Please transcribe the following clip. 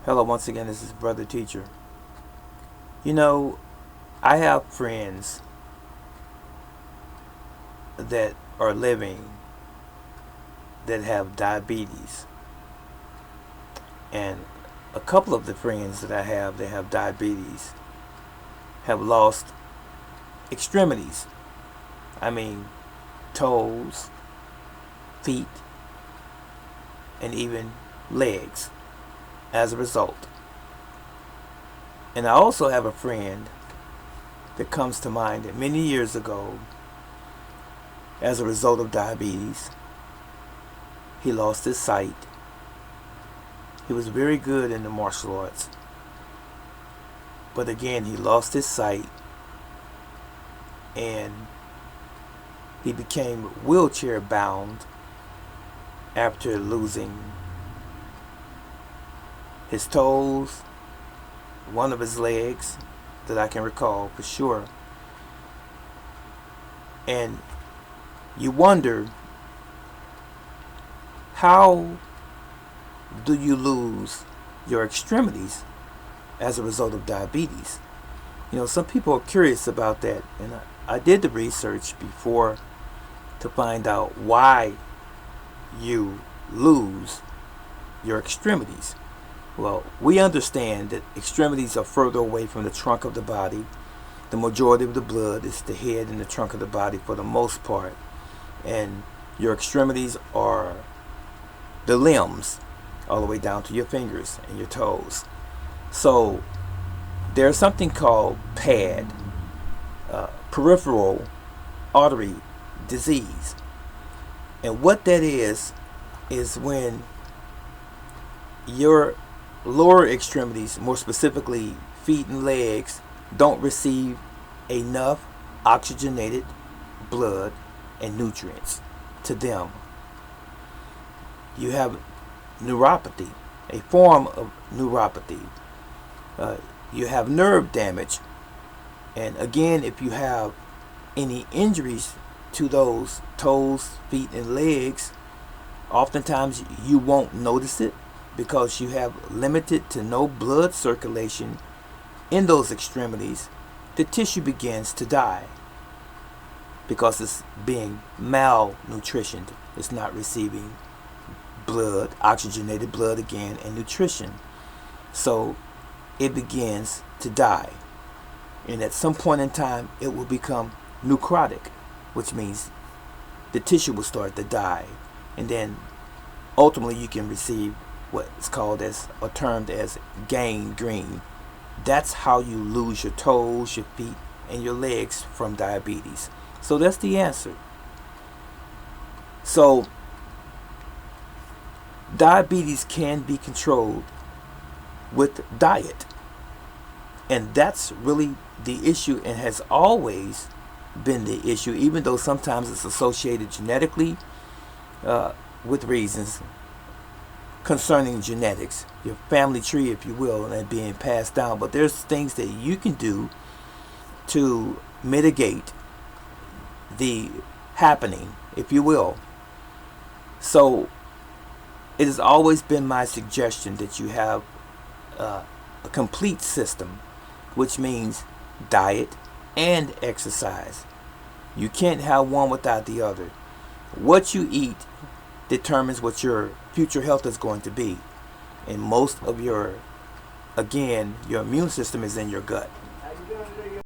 Hello, once again, this is Brother Teacher. You know, I have friends that are living that have diabetes. And a couple of the friends that I have that have diabetes have lost extremities. I mean, toes, feet, and even legs as a result. And I also have a friend that comes to mind that many years ago, as a result of diabetes, he lost his sight. He was very good in the martial arts. But again, he lost his sight and he became wheelchair bound after losing his toes, one of his legs that I can recall for sure. And you wonder, how do you lose your extremities as a result of diabetes? You know, some people are curious about that, and I did the research before to find out why you lose your extremities. Well, we understand that extremities are further away from the trunk of the body. The majority of the blood is the head and the trunk of the body for the most part. And your extremities are the limbs all the way down to your fingers and your toes. So there's something called PAD, peripheral artery disease. And what that is when your lower extremities, more specifically feet and legs, don't receive enough oxygenated blood and nutrients to them. You have neuropathy, a form of neuropathy. You have nerve damage. And again, if you have any injuries to those toes, feet, and legs, oftentimes you won't notice it because you have limited to no blood circulation in those extremities. The tissue begins to die because it's being malnutritioned. It's not receiving blood, oxygenated blood again, and nutrition. So it begins to die. And at some point in time, it will become necrotic, which means the tissue will start to die. And then ultimately you can receive what is called as, or termed as, gangrene. That's how you lose your toes, your feet, and your legs from diabetes. So that's the answer. So diabetes can be controlled with diet. And that's really the issue, and has always been the issue, even though sometimes it's associated genetically with reasons concerning genetics, your family tree, if you will, and being passed down. But there's things that you can do to mitigate the happening, if you will. So it has always been my suggestion that you have a complete system, which means diet and exercise. You can't have one without the other. What you eat determines what your future health is going to be. And most of your immune system is in your gut.